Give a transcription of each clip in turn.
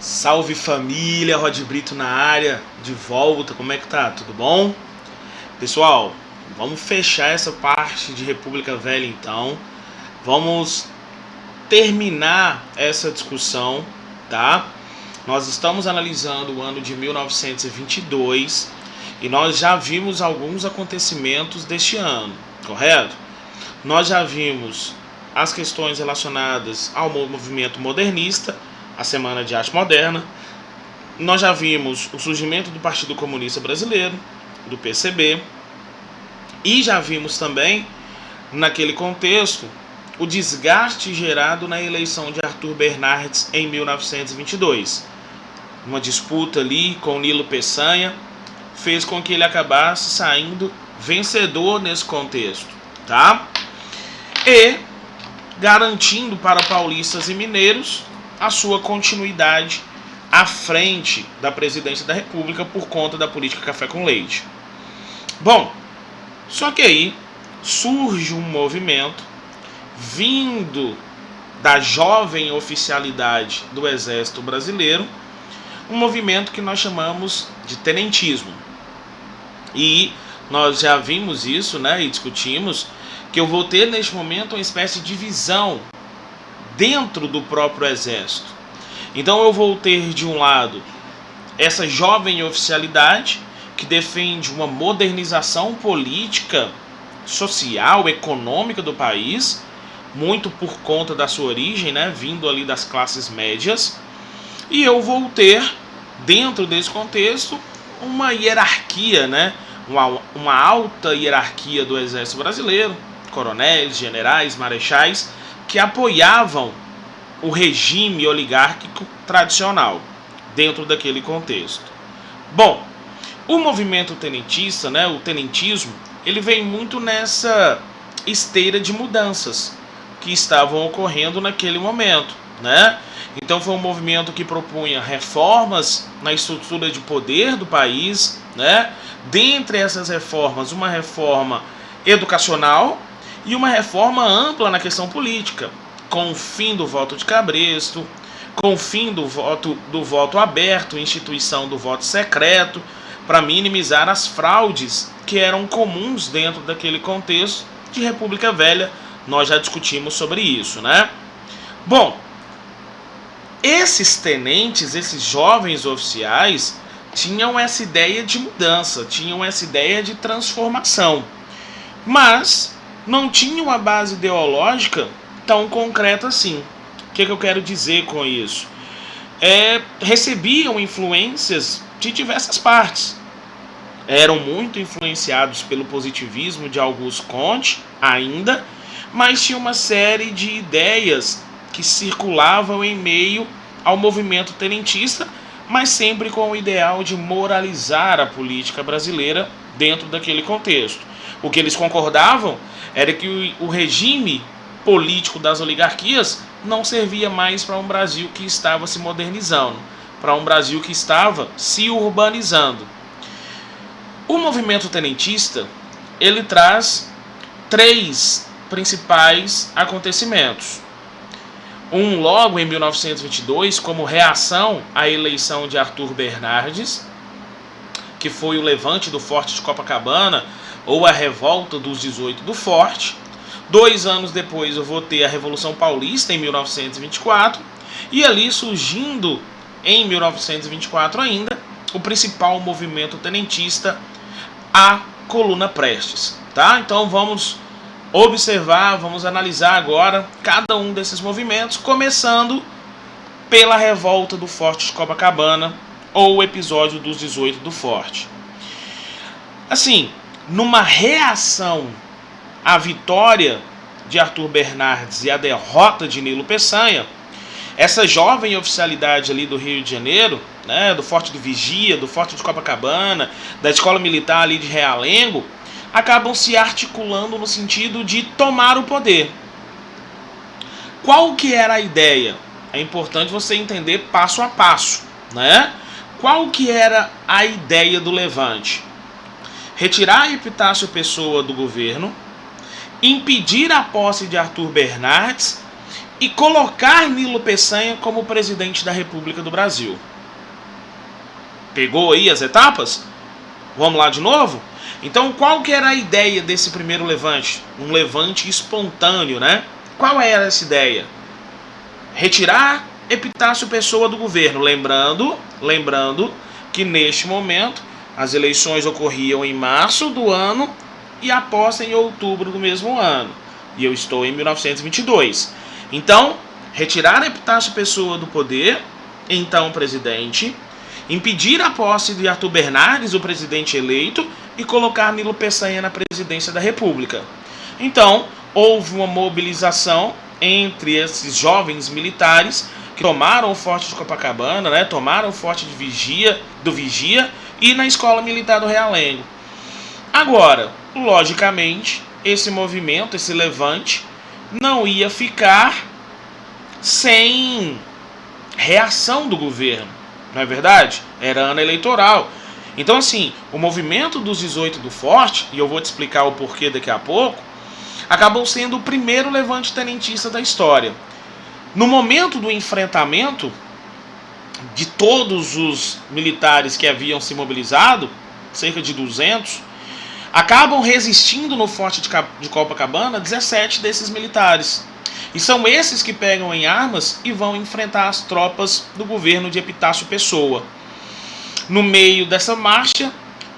Salve família, Rod Brito na área, de volta, como é que tá? Tudo bom? Pessoal, vamos fechar essa parte de República Velha então. Vamos terminar essa discussão, tá? Nós estamos analisando o ano de 1922 e nós já vimos alguns acontecimentos deste ano, correto? Nós já vimos as questões relacionadas ao movimento modernista, a Semana de Arte Moderna. Nós já vimos o surgimento do Partido Comunista Brasileiro, do PCB, e já vimos também, naquele contexto, o desgaste gerado na eleição de Arthur Bernardes em 1922. Uma disputa ali com Nilo Peçanha fez com que ele acabasse saindo vencedor nesse contexto, tá? E garantindo para paulistas e mineiros a sua continuidade à frente da presidência da República por conta da política café com leite. Bom, só que aí surge um movimento vindo da jovem oficialidade do Exército Brasileiro, um movimento que nós chamamos de tenentismo. E nós já vimos isso, né, e discutimos que eu vou ter neste momento uma espécie de divisão dentro do próprio Exército. Então eu vou ter de um lado essa jovem oficialidade que defende uma modernização política, social, econômica do país, muito por conta da sua origem, né, vindo ali das classes médias, e eu vou ter, dentro desse contexto, uma hierarquia, né, uma alta hierarquia do Exército Brasileiro, coronéis, generais, marechais, que apoiavam o regime oligárquico tradicional, dentro daquele contexto. Bom, o movimento tenentista, né, o tenentismo, ele vem muito nessa esteira de mudanças que estavam ocorrendo naquele momento, né? Então foi um movimento que propunha reformas na estrutura de poder do país, né? Dentre essas reformas, uma reforma educacional e uma reforma ampla na questão política, com o fim do voto de cabresto, com o fim do voto aberto, instituição do voto secreto, para minimizar as fraudes que eram comuns dentro daquele contexto de República Velha. Nós já discutimos sobre isso, né? Bom, esses tenentes, esses jovens oficiais, tinham essa ideia de mudança, tinham essa ideia de transformação, mas não tinham uma base ideológica tão concreta assim. O que eu quero dizer com isso? Recebiam influências de diversas partes. Eram muito influenciados pelo positivismo de Auguste Comte, ainda, mas tinha uma série de ideias que circulavam em meio ao movimento tenentista, mas sempre com o ideal de moralizar a política brasileira dentro daquele contexto. O que eles concordavam era que o regime político das oligarquias não servia mais para um Brasil que estava se modernizando, para um Brasil que estava se urbanizando. O movimento tenentista, ele traz três principais acontecimentos. Um logo em 1922, como reação à eleição de Arthur Bernardes, que foi o levante do Forte de Copacabana, ou a revolta dos 18 do Forte. 2 anos depois eu vou ter a Revolução Paulista, em 1924, e ali surgindo, em 1924 ainda, o principal movimento tenentista, a Coluna Prestes. Tá? Então vamos observar, vamos analisar agora cada um desses movimentos, começando pela revolta do Forte de Copacabana, ou o episódio dos 18 do Forte. Assim, numa reação à vitória de Arthur Bernardes e à derrota de Nilo Peçanha, essa jovem oficialidade ali do Rio de Janeiro, né, do Forte do Vigia, do Forte de Copacabana, da Escola Militar ali de Realengo, acabam se articulando no sentido de tomar o poder. Qual que era a ideia? É importante você entender passo a passo, né? Qual que era a ideia do levante? Retirar Epitácio Pessoa do governo, impedir a posse de Arthur Bernardes e colocar Nilo Peçanha como presidente da República do Brasil. Pegou aí as etapas? Vamos lá de novo? Então, qual que era a ideia desse primeiro levante? Um levante espontâneo, né? Qual era essa ideia? Retirar Epitácio Pessoa do governo. Lembrando que neste momento as eleições ocorriam em março do ano e a posse em outubro do mesmo ano. E eu estou em 1922. Então, retirar Epitácio Pessoa do poder, então presidente, impedir a posse de Arthur Bernardes, o presidente eleito, e colocar Nilo Peçanha na presidência da República. Então, houve uma mobilização entre esses jovens militares que tomaram o Forte de Copacabana, né, tomaram o Forte de Vigia e na Escola Militar do Realengo. Agora, logicamente, esse movimento, esse levante, não ia ficar sem reação do governo, não é verdade? Era ano eleitoral. Então, assim, o movimento dos 18 do Forte, e eu vou te explicar o porquê daqui a pouco, acabou sendo o primeiro levante tenentista da história. No momento do enfrentamento de todos os militares que haviam se mobilizado, cerca de 200, acabam resistindo no Forte de Copacabana 17 desses militares. E são esses que pegam em armas e vão enfrentar as tropas do governo de Epitácio Pessoa. No meio dessa marcha,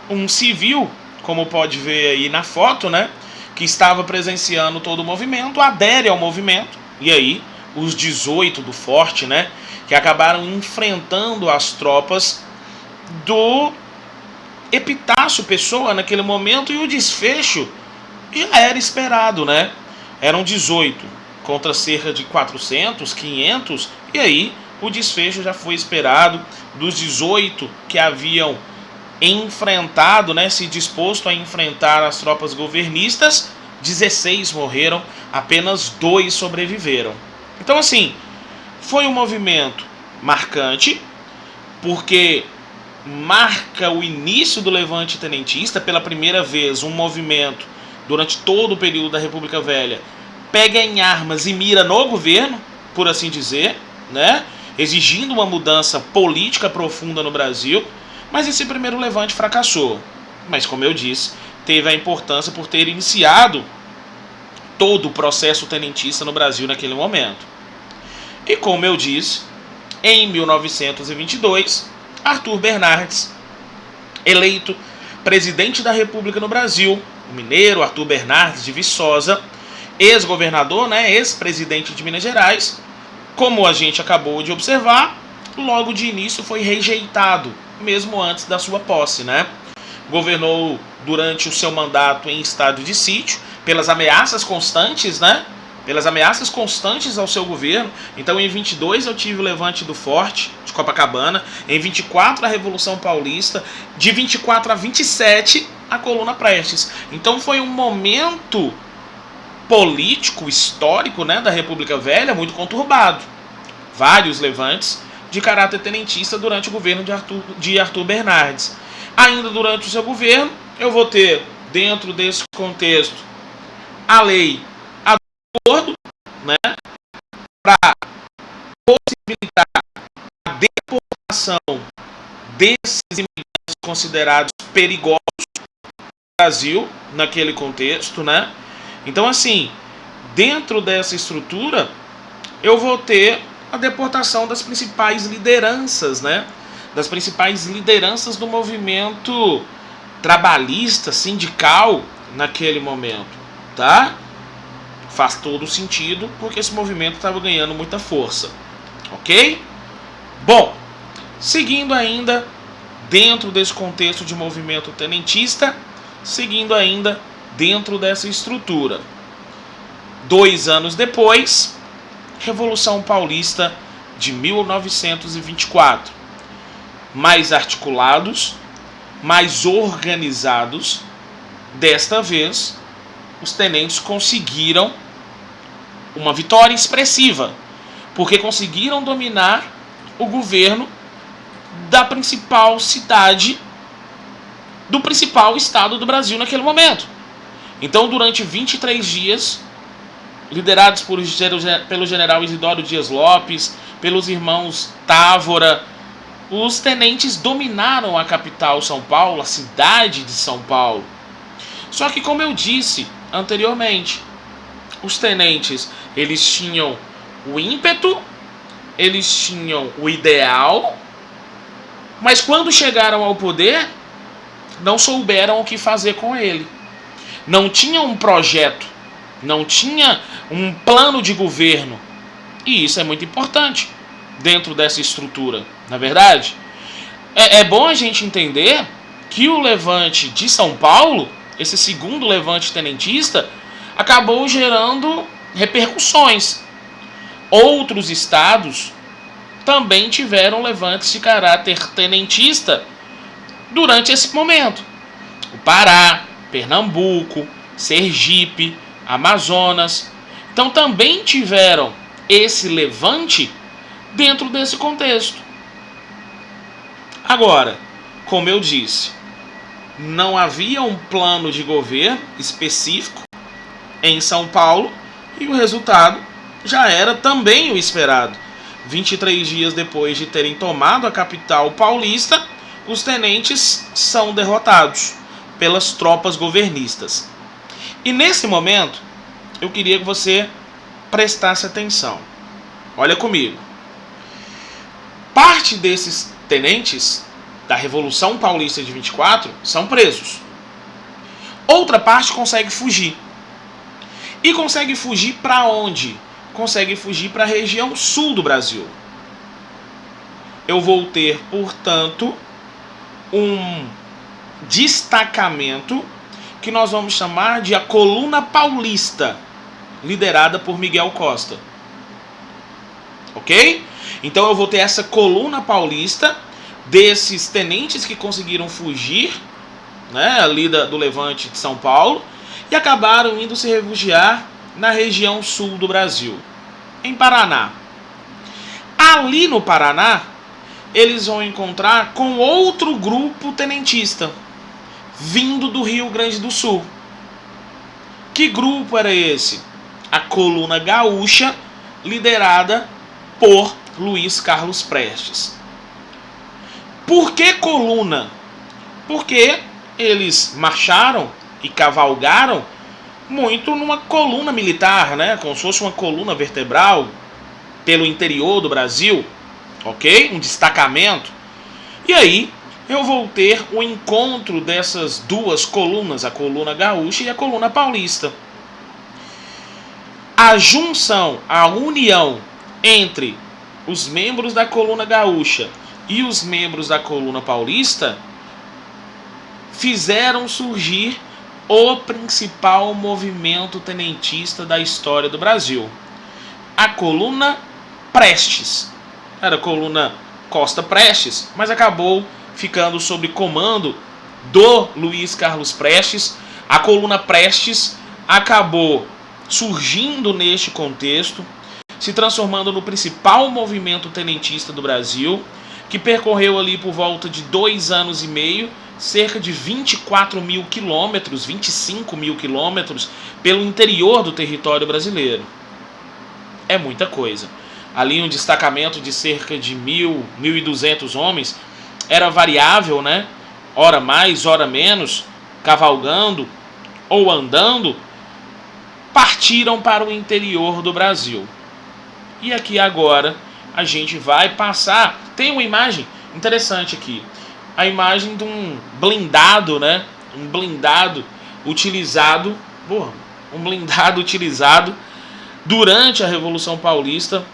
um civil, como pode ver aí na foto, né, que estava presenciando todo o movimento, adere ao movimento. E aí, os 18 do Forte, né, que acabaram enfrentando as tropas do Epitácio Pessoa naquele momento, e o desfecho já era esperado, né? Eram 18 contra cerca de 400, 500, e aí o desfecho já foi esperado. Dos 18 que haviam enfrentado, né, se disposto a enfrentar as tropas governistas, 16 morreram, apenas 2 sobreviveram. Então, assim, foi um movimento marcante, porque marca o início do levante tenentista. Pela primeira vez, um movimento, durante todo o período da República Velha, pega em armas e mira no governo, por assim dizer, né, exigindo uma mudança política profunda no Brasil. Mas esse primeiro levante fracassou. Mas, como eu disse, teve a importância por ter iniciado todo o processo tenentista no Brasil naquele momento. E, como eu disse, em 1922, Arthur Bernardes, eleito presidente da República no Brasil, o mineiro Arthur Bernardes de Viçosa, ex-governador, né, ex-presidente de Minas Gerais, como a gente acabou de observar, logo de início foi rejeitado, mesmo antes da sua posse, né? Governou durante o seu mandato em estado de sítio, pelas ameaças constantes, né? Pelas ameaças constantes ao seu governo. Então, em 22 eu tive o levante do Forte de Copacabana, em 24 a Revolução Paulista, de 24 a 27 a Coluna Prestes. Então, foi um momento político, histórico, né, da República Velha muito conturbado. Vários levantes de caráter tenentista durante o governo de Arthur Bernardes. Ainda durante o seu governo, eu vou ter, dentro desse contexto, a lei do acordo, né, para possibilitar a deportação desses imigrantes considerados perigosos no Brasil, naquele contexto, né? Então, assim, dentro dessa estrutura, eu vou ter a deportação das principais lideranças, né? Das principais lideranças do movimento trabalhista, sindical, naquele momento, tá? Faz todo sentido, porque esse movimento estava ganhando muita força, ok? Bom, seguindo ainda dentro desse contexto de movimento tenentista, seguindo ainda dentro dessa estrutura. 2 anos depois, Revolução Paulista de 1924. Mais articulados, mais organizados, desta vez, os tenentes conseguiram uma vitória expressiva, porque conseguiram dominar o governo da principal cidade, do principal estado do Brasil naquele momento. Então, durante 23 dias, liderados pelo general Isidoro Dias Lopes, pelos irmãos Távora, os tenentes dominaram a capital São Paulo, a cidade de São Paulo. Só que, como eu disse anteriormente, os tenentes, eles tinham o ímpeto, eles tinham o ideal, mas quando chegaram ao poder, não souberam o que fazer com ele. Não tinha um projeto, não tinha um plano de governo. E isso é muito importante dentro dessa estrutura, na verdade. É bom a gente entender que o levante de São Paulo, esse segundo levante tenentista, acabou gerando repercussões. Outros estados também tiveram levantes de caráter tenentista durante esse momento. O Pará, Pernambuco, Sergipe, Amazonas. Então também tiveram esse levante dentro desse contexto. Agora, como eu disse, não havia um plano de governo específico em São Paulo e o resultado já era também o esperado. 23 dias depois de terem tomado a capital paulista, os tenentes são derrotados pelas tropas governistas. E nesse momento, eu queria que você prestasse atenção. Olha comigo. Parte desses tenentes da Revolução Paulista de 24 são presos. Outra parte consegue fugir. E consegue fugir para onde? Consegue fugir para a região sul do Brasil. Eu vou ter, portanto, um destacamento que nós vamos chamar de a Coluna Paulista, liderada por Miguel Costa. Ok? Então eu vou ter essa Coluna Paulista desses tenentes que conseguiram fugir, né, ali do levante de São Paulo, e acabaram indo se refugiar na região sul do Brasil, em Paraná. Ali no Paraná, eles vão encontrar com outro grupo tenentista, vindo do Rio Grande do Sul. Que grupo era esse? A Coluna Gaúcha, liderada por Luiz Carlos Prestes. Por que coluna? Porque eles marcharam e cavalgaram muito numa coluna militar, né? Como se fosse uma coluna vertebral pelo interior do Brasil, ok? Um destacamento. E aí eu vou ter o encontro dessas duas colunas, a Coluna Gaúcha e a Coluna Paulista. A junção, a união entre os membros da Coluna Gaúcha e os membros da Coluna Paulista fizeram surgir o principal movimento tenentista da história do Brasil. A Coluna Prestes. Era a Coluna Costa Prestes, mas acabou ficando sob comando do Luiz Carlos Prestes. A Coluna Prestes acabou surgindo neste contexto, se transformando no principal movimento tenentista do Brasil, que percorreu ali por volta de 2 anos e meio, cerca de 24 mil quilômetros, 25 mil quilômetros, pelo interior do território brasileiro. É muita coisa. Ali um destacamento de cerca de 1.200 homens, era variável, né? Hora mais, hora menos, cavalgando ou andando, partiram para o interior do Brasil. E aqui agora a gente vai passar. Tem uma imagem interessante aqui. A imagem de um blindado, né? Um blindado utilizado durante a Revolução Paulista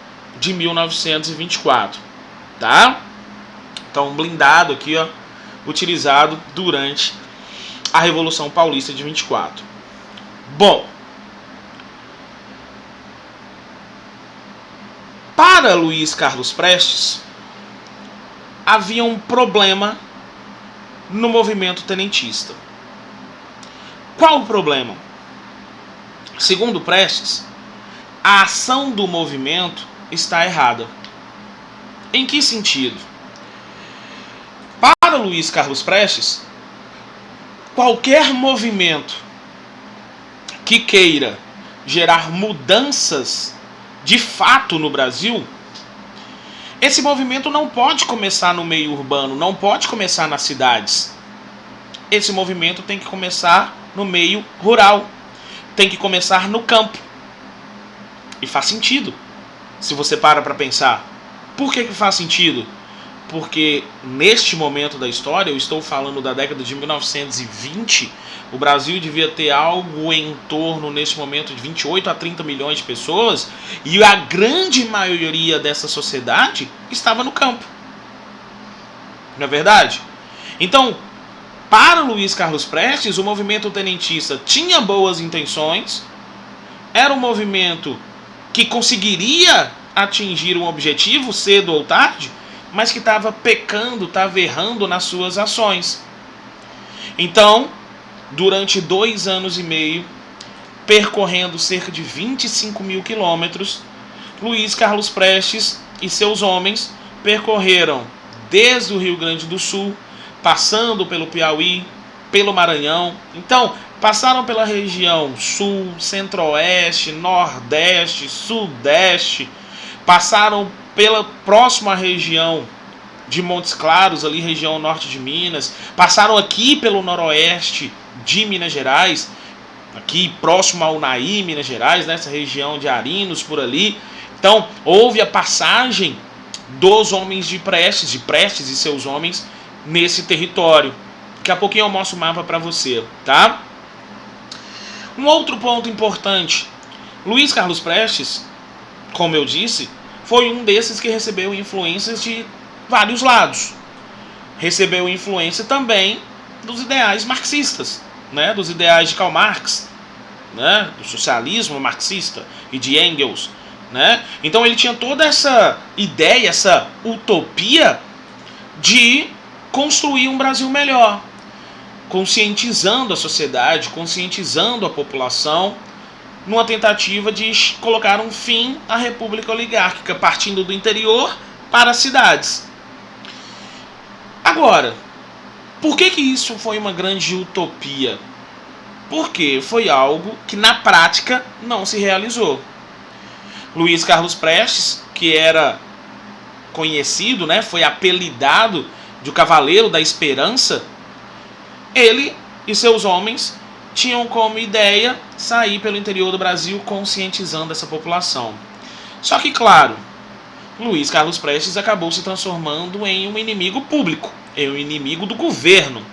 de 1924, tá? Então, um blindado aqui, ó, utilizado durante a Revolução Paulista de 24. Bom, para Luiz Carlos Prestes, havia um problema no movimento tenentista. Qual o problema? Segundo Prestes, a ação do movimento está errada. Em que sentido? Para Luiz Carlos Prestes, qualquer movimento que queira gerar mudanças de fato no Brasil, esse movimento não pode começar no meio urbano, não pode começar nas cidades. Esse movimento tem que começar no meio rural, tem que começar no campo. E faz sentido, se você para pensar. Por que faz sentido? Porque neste momento da história, eu estou falando da década de 1920, o Brasil devia ter algo em torno, nesse momento, de 28 a 30 milhões de pessoas, e a grande maioria dessa sociedade estava no campo. Não é verdade? Então, para Luiz Carlos Prestes, o movimento tenentista tinha boas intenções, era um movimento que conseguiria atingir um objetivo cedo ou tarde, mas que estava pecando, estava errando nas suas ações. Então, durante 2 anos e meio, percorrendo cerca de 25 mil quilômetros, Luiz Carlos Prestes e seus homens percorreram desde o Rio Grande do Sul, passando pelo Piauí, pelo Maranhão. Então, passaram pela região sul, centro-oeste, nordeste, sudeste, passaram pela próxima região de Montes Claros, ali região norte de Minas, passaram aqui pelo noroeste de Minas Gerais, aqui próximo ao Unaí, Minas Gerais, nessa região de Arinos, por ali. Então, houve a passagem dos homens de Prestes e seus homens nesse território. Daqui a pouquinho eu mostro o mapa para você, tá? Um outro ponto importante, Luiz Carlos Prestes, como eu disse, foi um desses que recebeu influências de vários lados. Recebeu influência também dos ideais marxistas, né? Dos ideais de Karl Marx, né? Do socialismo marxista e de Engels, né? Então ele tinha toda essa ideia, essa utopia de construir um Brasil melhor, conscientizando a sociedade, conscientizando a população, numa tentativa de colocar um fim à república oligárquica, partindo do interior para as cidades. Agora, por que isso foi uma grande utopia? Porque foi algo que na prática não se realizou. Luiz Carlos Prestes, que era conhecido, né, foi apelidado de o Cavaleiro da Esperança, ele e seus homens tinham como ideia sair pelo interior do Brasil conscientizando essa população. Só que, claro, Luiz Carlos Prestes acabou se transformando em um inimigo público, em um inimigo do governo.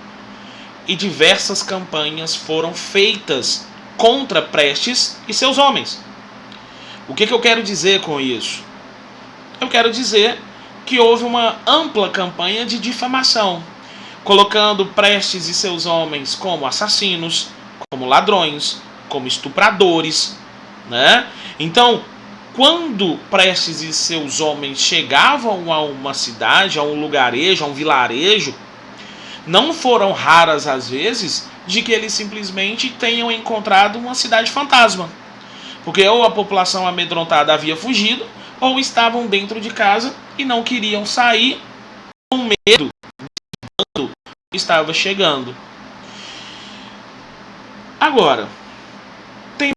E diversas campanhas foram feitas contra Prestes e seus homens. O que eu quero dizer com isso? Eu quero dizer que houve uma ampla campanha de difamação, colocando Prestes e seus homens como assassinos, como ladrões, como estupradores, né? Então, quando Prestes e seus homens chegavam a uma cidade, a um lugarejo, a um vilarejo, não foram raras as vezes de que eles simplesmente tenham encontrado uma cidade fantasma. Porque ou a população amedrontada havia fugido, ou estavam dentro de casa e não queriam sair com medo do que estava chegando. Agora, tem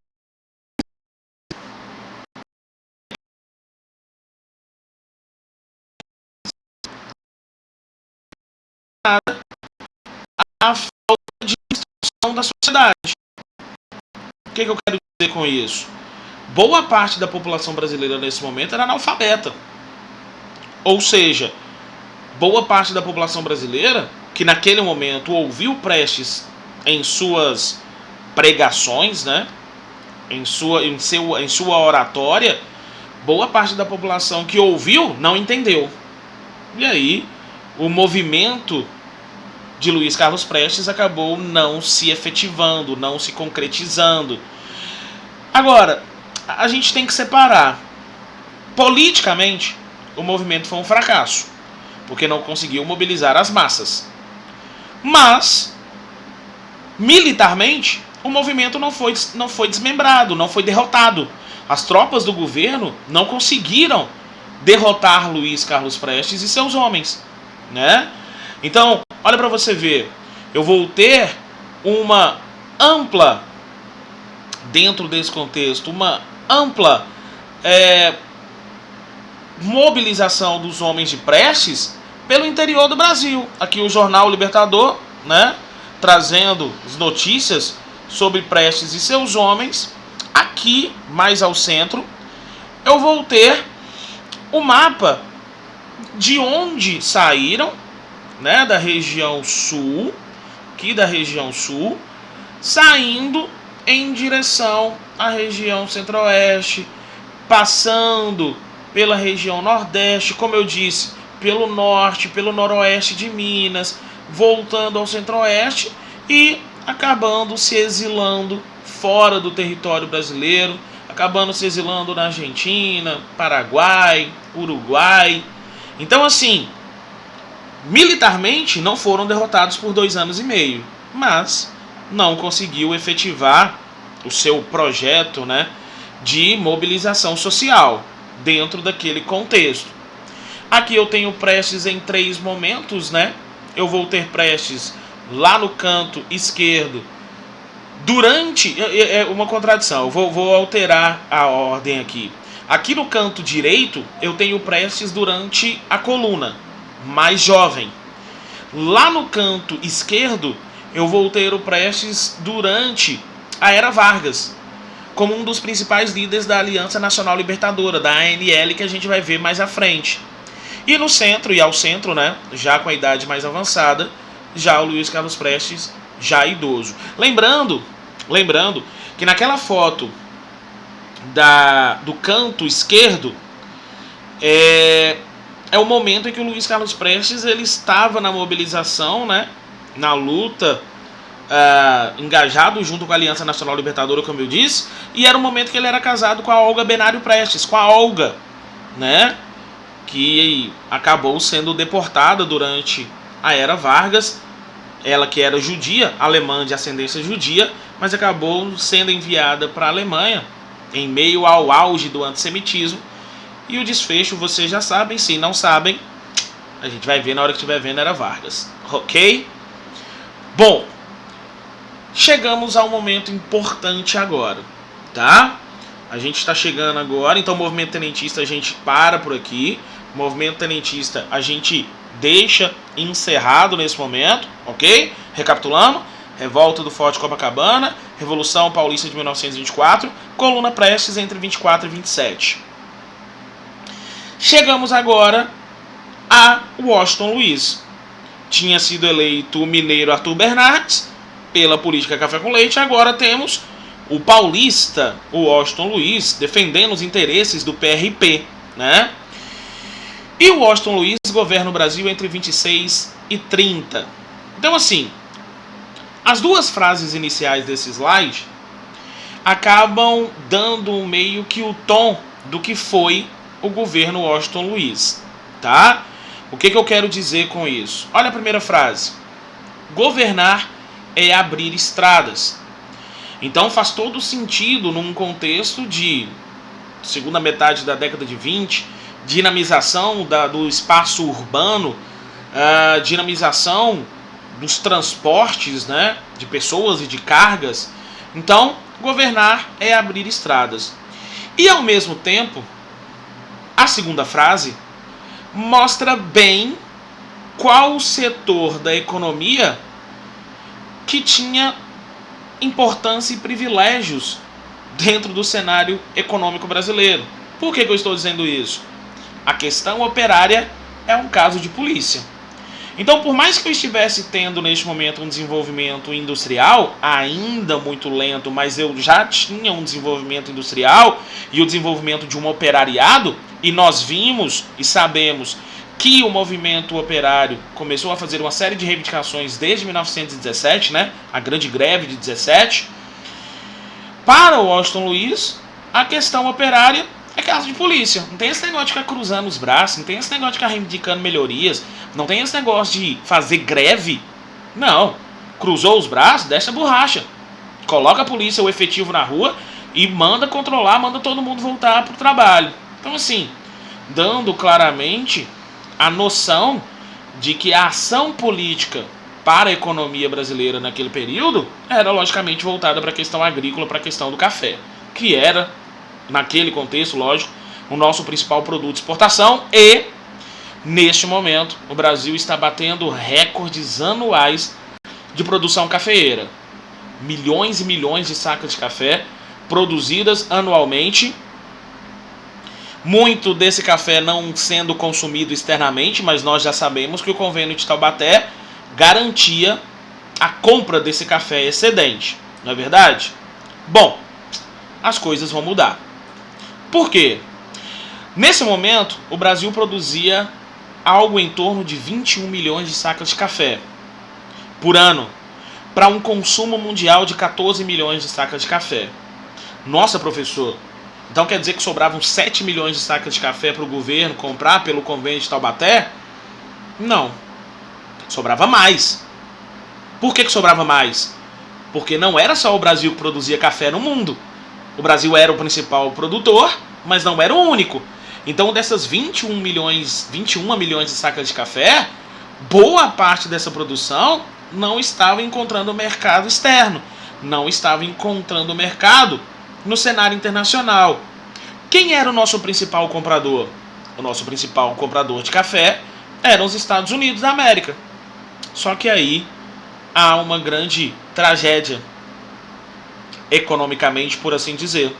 a falta de instrução da sociedade. O que eu quero dizer com isso? Boa parte da população brasileira nesse momento era analfabeta. Ou seja, boa parte da população brasileira que naquele momento ouviu Prestes em suas pregações, né? em sua oratória, boa parte da população que ouviu não entendeu. E aí, o movimento de Luiz Carlos Prestes acabou não se efetivando, não se concretizando. Agora, a gente tem que separar. Politicamente, o movimento foi um fracasso, porque não conseguiu mobilizar as massas. Mas, militarmente, o movimento não foi desmembrado, não foi derrotado. As tropas do governo não conseguiram derrotar Luiz Carlos Prestes e seus homens, né? Então, olha para você ver, eu vou ter uma ampla dentro desse contexto, uma ampla mobilização dos homens de Prestes pelo interior do Brasil. Aqui o jornal Libertador, né, trazendo as notícias sobre Prestes e seus homens. Aqui, mais ao centro, eu vou ter o mapa de onde saíram, né, da região sul, aqui da região sul, saindo em direção à região centro-oeste, passando pela região nordeste, como eu disse, pelo norte, pelo noroeste de Minas, voltando ao centro-oeste e acabando se exilando fora do território brasileiro, acabando se exilando na Argentina, Paraguai, Uruguai. Então, assim, militarmente não foram derrotados por 2 anos e meio, mas não conseguiu efetivar o seu projeto, né, de mobilização social dentro daquele contexto. Aqui eu tenho Prestes em 3 momentos, né? Eu vou ter Prestes lá no canto esquerdo durante... É uma contradição, eu vou alterar a ordem aqui. Aqui no canto direito eu tenho Prestes durante a coluna, mais jovem. Lá no canto esquerdo eu vou ter o Prestes durante a Era Vargas, como um dos principais líderes da Aliança Nacional Libertadora, da ANL, que a gente vai ver mais à frente. E no centro, e ao centro, né, já com a idade mais avançada, já o Luiz Carlos Prestes, já idoso. Lembrando que naquela foto do canto esquerdo, é o momento em que o Luiz Carlos Prestes ele estava na mobilização, né, na luta, engajado junto com a Aliança Nacional Libertadora, como eu disse, e era o momento que ele era casado com a Olga Benário Prestes, com a Olga, né, que acabou sendo deportada durante a Era Vargas, ela que era judia, alemã de ascendência judia, mas acabou sendo enviada para a Alemanha em meio ao auge do antissemitismo, e o desfecho vocês já sabem. Se não sabem, a gente vai ver na hora que estiver vendo Era Vargas, ok? Bom, chegamos a um momento importante agora, tá? A gente está chegando agora, então o movimento tenentista a gente para por aqui. O movimento tenentista a gente deixa encerrado nesse momento, ok? Recapitulando: Revolta do Forte Copacabana, Revolução Paulista de 1924, Coluna Prestes entre 24 e 27. Chegamos agora a Washington Luiz. Tinha sido eleito o mineiro Arthur Bernardes pela política café com leite. Agora temos o paulista, o Washington Luiz, defendendo os interesses do PRP, né? E o Washington Luiz governa o Brasil entre 26 e 30. Então, assim, as duas frases iniciais desse slide acabam dando meio que o tom do que foi o governo Washington Luiz, tá? O que eu quero dizer com isso? Olha a primeira frase: governar é abrir estradas. Então faz todo sentido num contexto de segunda metade da década de 20, dinamização do espaço urbano, dinamização dos transportes, né, de pessoas e de cargas. Então, governar é abrir estradas. E ao mesmo tempo, a segunda frase mostra bem qual setor da economia que tinha importância e privilégios dentro do cenário econômico brasileiro. Por que eu estou dizendo isso? A questão operária é um caso de polícia. Então, por mais que eu estivesse tendo neste momento um desenvolvimento industrial, ainda muito lento, mas eu já tinha um desenvolvimento industrial e o desenvolvimento de um operariado, e nós vimos e sabemos que o movimento operário começou a fazer uma série de reivindicações desde 1917, né? A grande greve de 17. Para o Washington Luiz, a questão operária é caso de polícia. Não tem esse negócio de ficar cruzando os braços, não tem esse negócio de ficar reivindicando melhorias, não tem esse negócio de fazer greve. Não. Cruzou os braços, desce a borracha. Coloca a polícia, o efetivo na rua e manda controlar, manda todo mundo voltar para o trabalho. Então, assim, dando claramente a noção de que a ação política para a economia brasileira naquele período era logicamente voltada para a questão agrícola, para a questão do café, que era, naquele contexto, lógico, o nosso principal produto de exportação. E, neste momento, o Brasil está batendo recordes anuais de produção cafeeira. Milhões e milhões de sacas de café produzidas anualmente. Muito desse café não sendo consumido externamente, mas nós já sabemos que o convênio de Taubaté garantia a compra desse café excedente, não é verdade? Bom, as coisas vão mudar. Por quê? Nesse momento, o Brasil produzia algo em torno de 21 milhões de sacas de café por ano, para um consumo mundial de 14 milhões de sacas de café. Nossa, professor, então quer dizer que sobravam 7 milhões de sacas de café para o governo comprar pelo convênio de Taubaté? Não. Sobrava mais. Por que sobrava mais? Porque não era só o Brasil que produzia café no mundo. O Brasil era o principal produtor, mas não era o único. Então, dessas 21 milhões de sacas de café, boa parte dessa produção não estava encontrando mercado externo, não estava encontrando mercado no cenário internacional. Quem era o nosso principal comprador? O nosso principal comprador de café eram os Estados Unidos da América. Só que aí há uma grande tragédia, economicamente, por assim dizer.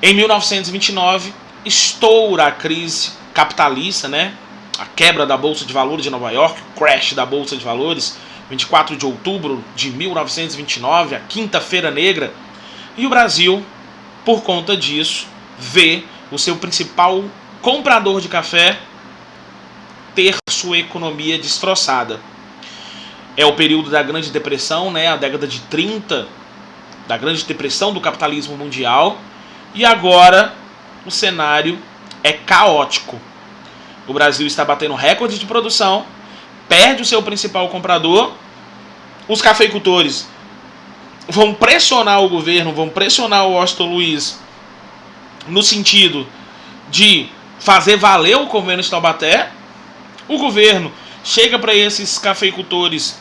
Em 1929, estoura a crise capitalista, né? A quebra da Bolsa de Valores de Nova York, o crash da Bolsa de Valores, 24 de outubro de 1929, a Quinta-feira Negra. E o Brasil, por conta disso, vê o seu principal comprador de café ter sua economia destroçada. É o período da Grande Depressão, né? A década de 30, da Grande Depressão do capitalismo mundial. E agora o cenário é caótico. O Brasil está batendo recorde de produção, perde o seu principal comprador, os cafeicultores vão pressionar o governo, vão pressionar o Washington Luiz no sentido de fazer valer o convênio de Taubaté. O governo chega para esses cafeicultores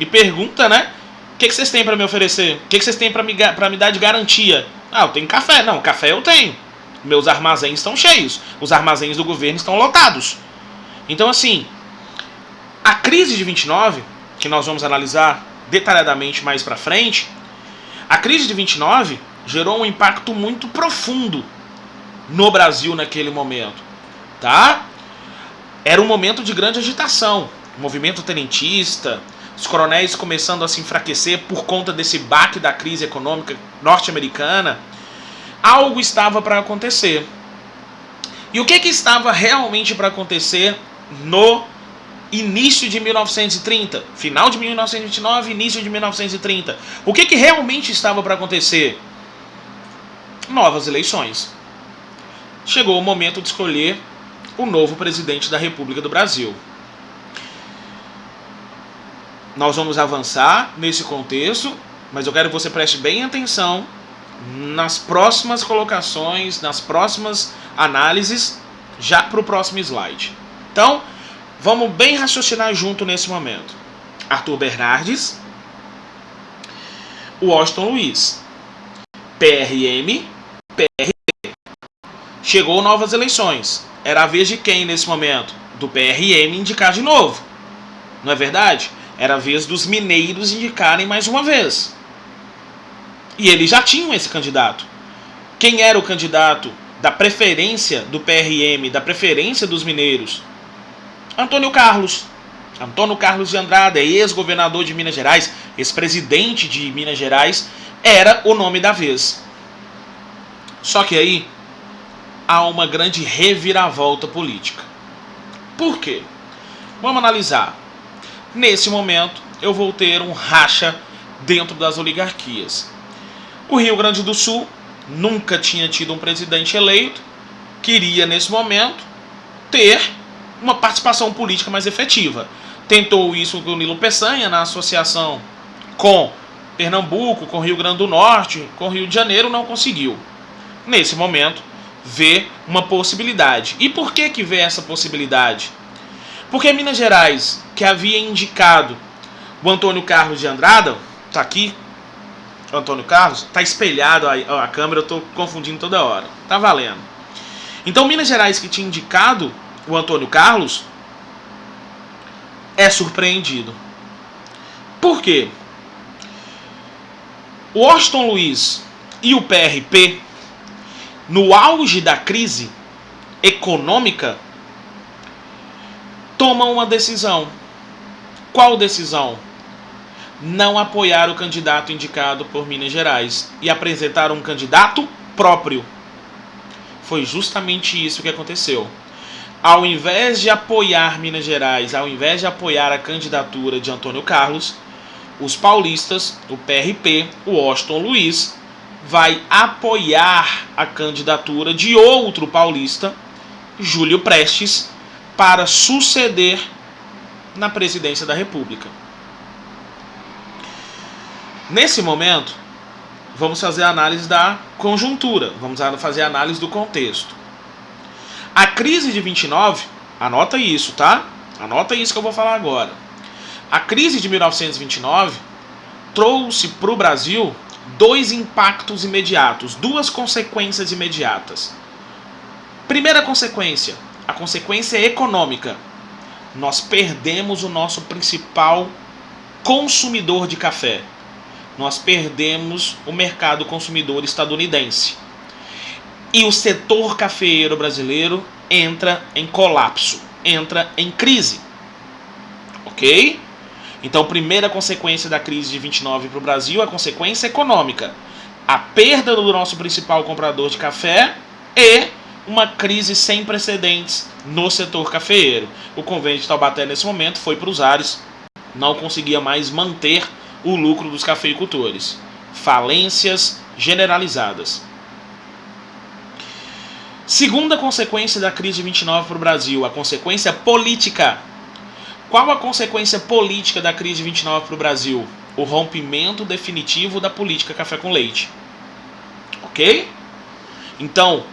e pergunta, né? O que vocês têm para me oferecer? O que vocês têm para me dar de garantia? Ah, eu tenho café. Não, café eu tenho. Meus armazéns estão cheios. Os armazéns do governo estão lotados. Então, assim, a crise de 29, que nós vamos analisar detalhadamente mais para frente, a crise de 29 gerou um impacto muito profundo no Brasil naquele momento, tá? Era um momento de grande agitação, o movimento tenentista, os coronéis começando a se enfraquecer por conta desse baque da crise econômica norte-americana. Algo estava para acontecer. E o que estava realmente para acontecer no início de 1930? Final de 1929, início de 1930. O que realmente estava para acontecer? Novas eleições. Chegou o momento de escolher o novo presidente da República do Brasil. Nós vamos avançar nesse contexto, mas eu quero que você preste bem atenção nas próximas colocações, nas próximas análises, já para o próximo slide. Então, vamos bem raciocinar junto nesse momento. Arthur Bernardes, Washington Luiz, PRM, PRB. Chegou novas eleições. Era a vez de quem nesse momento? Do PRM indicar de novo. Não é verdade? Era a vez dos mineiros indicarem mais uma vez. E eles já tinham esse candidato. Quem era o candidato da preferência do PRM, da preferência dos mineiros? Antônio Carlos. Antônio Carlos de Andrada, ex-governador de Minas Gerais, ex-presidente de Minas Gerais, era o nome da vez. Só que aí há uma grande reviravolta política. Por quê? Vamos analisar. Nesse momento, eu vou ter um racha dentro das oligarquias. O Rio Grande do Sul nunca tinha tido um presidente eleito, queria, nesse momento, ter uma participação política mais efetiva. Tentou isso com o Nilo Peçanha, na associação com Pernambuco, com Rio Grande do Norte, com Rio de Janeiro, não conseguiu. Nesse momento, vê uma possibilidade. E por que vê essa possibilidade? Porque Minas Gerais, que havia indicado O Antônio Carlos de Andrada, tá aqui, o Antônio Carlos, tá espelhado a câmera, eu tô confundindo toda hora. Tá valendo. Então, Minas Gerais, que tinha indicado o Antônio Carlos, é surpreendido. Por quê? O Washington Luiz e o PRP, no auge da crise econômica, tomam uma decisão. Qual decisão? Não apoiar o candidato indicado por Minas Gerais e apresentar um candidato próprio. Foi justamente isso que aconteceu. Ao invés de apoiar Minas Gerais, ao invés de apoiar a candidatura de Antônio Carlos, os paulistas, o PRP, o Washington Luiz, vai apoiar a candidatura de outro paulista, Júlio Prestes, para suceder na presidência da República. Nesse momento, vamos fazer a análise da conjuntura, vamos fazer a análise do contexto. A crise de 29, anota isso, tá? Anota isso que eu vou falar agora. A crise de 1929 trouxe para o Brasil dois impactos imediatos, duas consequências imediatas. Primeira consequência, a consequência econômica. Nós perdemos o nosso principal consumidor de café. Nós perdemos o mercado consumidor estadunidense. E o setor cafeeiro brasileiro entra em colapso, entra em crise. Ok? Então, primeira consequência da crise de 29 para o Brasil é a consequência econômica. A perda do nosso principal comprador de café e uma crise sem precedentes no setor cafeeiro. O convênio de Taubaté, nesse momento, foi para os ares. Não conseguia mais manter o lucro dos cafeicultores. Falências generalizadas. Segunda consequência da crise de 29 para o Brasil, a consequência política. Qual a consequência política da crise de 29 para o Brasil? O rompimento definitivo da política café com leite. Ok? Então,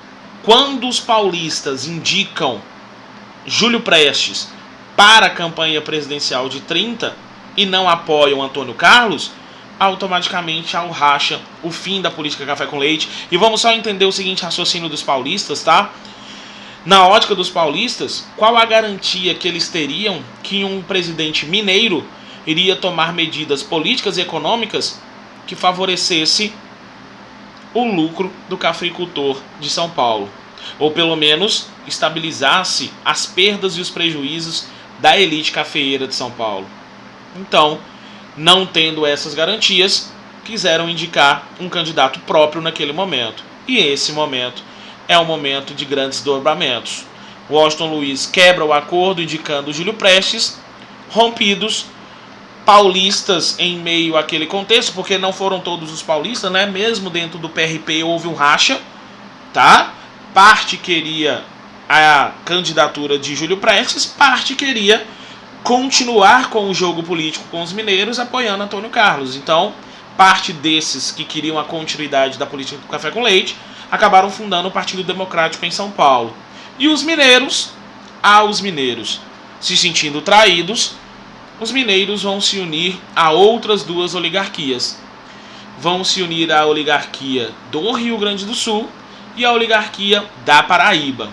quando os paulistas indicam Júlio Prestes para a campanha presidencial de 30 e não apoiam Antônio Carlos, automaticamente há o racha, o fim da política café com leite. E vamos só entender o seguinte raciocínio dos paulistas, tá? Na ótica dos paulistas, qual a garantia que eles teriam que um presidente mineiro iria tomar medidas políticas e econômicas que favorecesse o lucro do cafeicultor de São Paulo? Ou pelo menos estabilizasse as perdas e os prejuízos da elite cafeeira de São Paulo. Então, não tendo essas garantias, quiseram indicar um candidato próprio naquele momento. E esse momento é um momento de grandes desdobramentos. Washington Luiz quebra o acordo indicando Júlio Prestes, rompidos, paulistas em meio àquele contexto, porque não foram todos os paulistas, né? Mesmo dentro do PRP houve um racha, tá? Parte queria a candidatura de Júlio Prestes, parte queria continuar com o jogo político com os mineiros, apoiando Antônio Carlos. Então, parte desses que queriam a continuidade da política do café com leite acabaram fundando o Partido Democrático em São Paulo. E os mineiros, se sentindo traídos, os mineiros vão se unir a outras duas oligarquias. Vão se unir à oligarquia do Rio Grande do Sul e à oligarquia da Paraíba.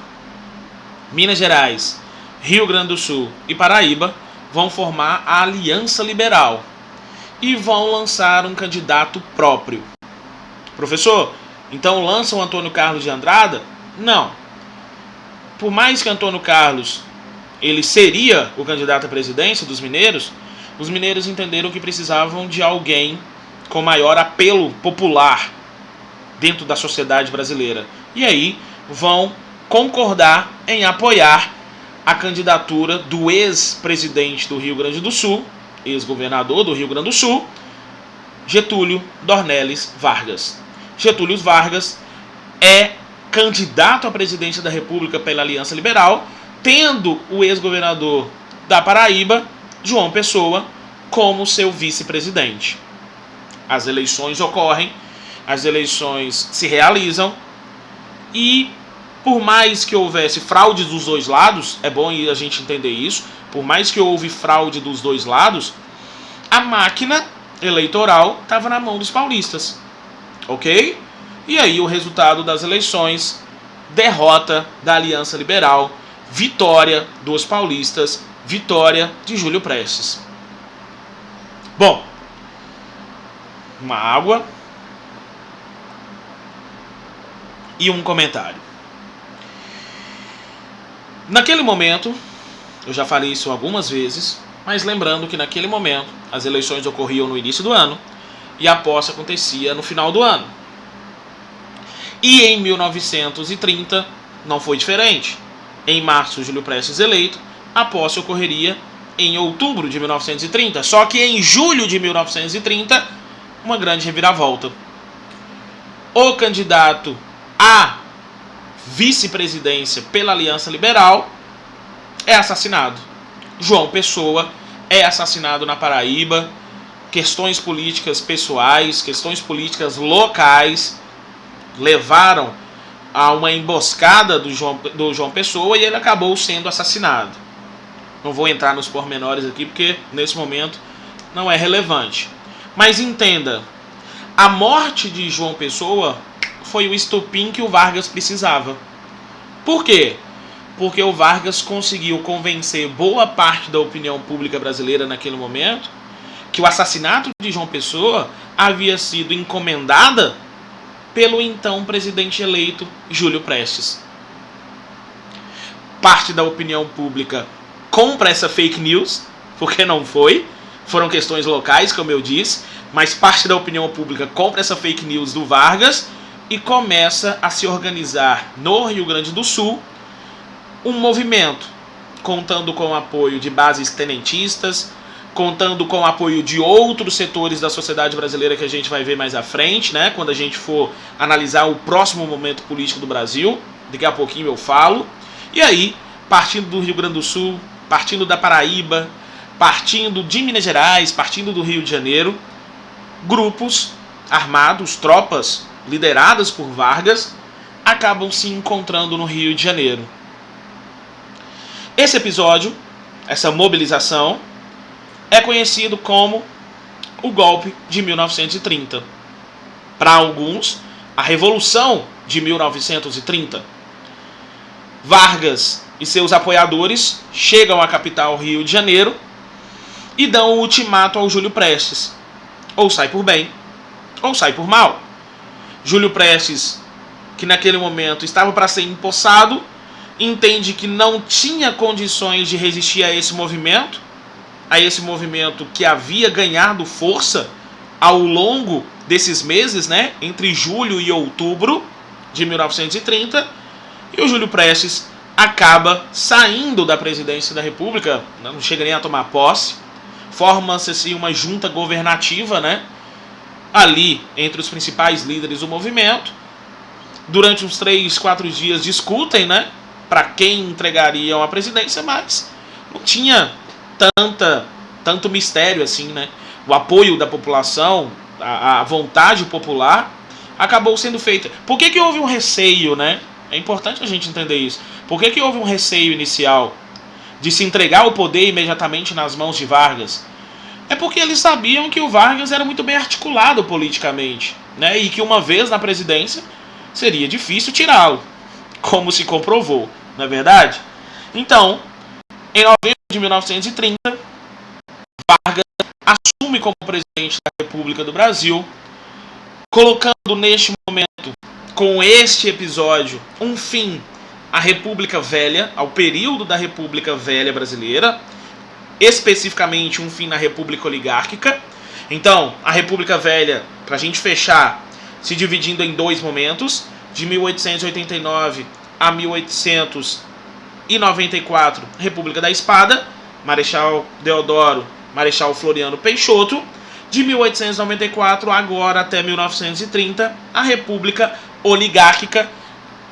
Minas Gerais, Rio Grande do Sul e Paraíba vão formar a Aliança Liberal e vão lançar um candidato próprio. Professor, então lançam Antônio Carlos de Andrada? Não. Por mais que Antônio Carlos ele seria o candidato à presidência dos mineiros, os mineiros entenderam que precisavam de alguém com maior apelo popular dentro da sociedade brasileira. E aí vão concordar em apoiar a candidatura do ex-presidente do Rio Grande do Sul, ex-governador do Rio Grande do Sul, Getúlio Dornelles Vargas. Getúlio Vargas é candidato à presidência da República pela Aliança Liberal, tendo o ex-governador da Paraíba, João Pessoa, como seu vice-presidente. As eleições ocorrem, as eleições se realizam e, por mais que houvesse fraude dos dois lados, é bom a gente entender isso, por mais que houve fraude dos dois lados, a máquina eleitoral estava na mão dos paulistas, ok? E aí o resultado das eleições, derrota da Aliança Liberal, vitória dos paulistas, vitória de Júlio Prestes. Bom, uma água e um comentário. Naquele momento, eu já falei isso algumas vezes, mas lembrando que naquele momento as eleições ocorriam no início do ano e a posse acontecia no final do ano. E em 1930 não foi diferente. Em março, Júlio Prestes eleito, a posse ocorreria em outubro de 1930. Só que em julho de 1930, uma grande reviravolta. O candidato à vice-presidência pela Aliança Liberal é assassinado. João Pessoa é assassinado na Paraíba. Questões políticas pessoais, questões políticas locais levaram a uma emboscada do João Pessoa e ele acabou sendo assassinado. Não vou entrar nos pormenores aqui porque nesse momento não é relevante. Mas entenda, a morte de João Pessoa foi o estopim que o Vargas precisava. Por quê? Porque o Vargas conseguiu convencer boa parte da opinião pública brasileira naquele momento que o assassinato de João Pessoa havia sido encomendada pelo então presidente eleito Júlio Prestes. Parte da opinião pública compra essa fake news, porque não foi, foram questões locais, como eu disse, mas parte da opinião pública compra essa fake news do Vargas e começa a se organizar no Rio Grande do Sul um movimento, contando com o apoio de bases tenentistas, contando com o apoio de outros setores da sociedade brasileira que a gente vai ver mais à frente, né? Quando a gente for analisar o próximo momento político do Brasil, daqui a pouquinho eu falo. E aí, partindo do Rio Grande do Sul, partindo da Paraíba, partindo de Minas Gerais, partindo do Rio de Janeiro, grupos armados, tropas lideradas por Vargas, acabam se encontrando no Rio de Janeiro. Esse episódio, essa mobilização, é conhecido como o golpe de 1930. Para alguns, a Revolução de 1930. Vargas e seus apoiadores chegam à capital Rio de Janeiro e dão o ultimato ao Júlio Prestes. Ou sai por bem, ou sai por mal. Júlio Prestes, que naquele momento estava para ser empossado, entende que não tinha condições de resistir a esse movimento que havia ganhado força ao longo desses meses, né, entre julho e outubro de 1930, e o Júlio Prestes acaba saindo da presidência da República, não chega nem a tomar posse, forma-se assim uma junta governativa, né, ali entre os principais líderes do movimento. Durante uns 3, 4 dias discutem, né, para quem entregariam a presidência, mas não tinha tanto mistério assim, né? O apoio da população, a vontade popular acabou sendo feita. Por que houve um receio, né? É importante a gente entender isso. Por que houve um receio inicial de se entregar o poder imediatamente nas mãos de Vargas? É porque eles sabiam que o Vargas era muito bem articulado politicamente, né? E que uma vez na presidência seria difícil tirá-lo, como se comprovou, não é verdade? Então, em novembro de 1930, Vargas assume como presidente da República do Brasil, colocando neste momento, com este episódio, um fim à República Velha, ao período da República Velha brasileira, especificamente um fim na República Oligárquica. Então, a República Velha, para a gente fechar, se dividindo em dois momentos, de 1889 a 1894, República da Espada, Marechal Deodoro, Marechal Floriano Peixoto. De 1894 agora até 1930, a República Oligárquica,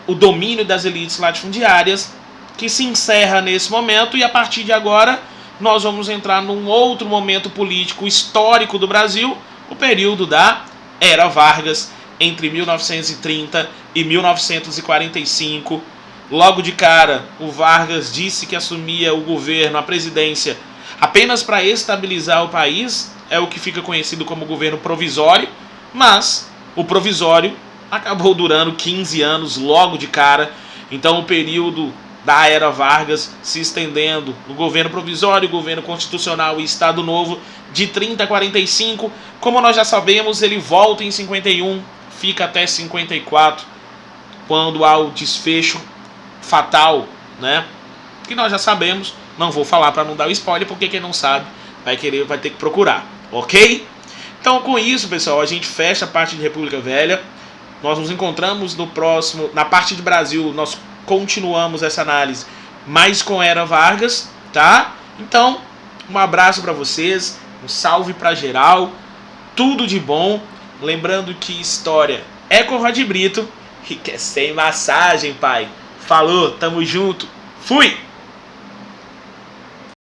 o domínio das elites latifundiárias, que se encerra nesse momento, e a partir de agora nós vamos entrar num outro momento político histórico do Brasil, o período da Era Vargas, entre 1930 e 1945. Logo de cara, o Vargas disse que assumia o governo, a presidência, apenas para estabilizar o país, é o que fica conhecido como governo provisório, mas o provisório acabou durando 15 anos logo de cara. Então o período da era Vargas se estendendo no governo provisório, governo constitucional e Estado Novo de 30 a 45. Como nós já sabemos, ele volta em 51, fica até 54, quando há o desfecho fatal, né? Que nós já sabemos, não vou falar para não dar o spoiler, porque quem não sabe vai ter que procurar, ok? Então com isso, pessoal, a gente fecha a parte de República Velha. Nós nos encontramos no próximo, na parte de Brasil, nós continuamos essa análise, mas com Era Vargas, tá? Então, um abraço para vocês, um salve para geral, tudo de bom. Lembrando que história é com Rod Brito e que é sem massagem, pai. Falou, tamo junto, fui!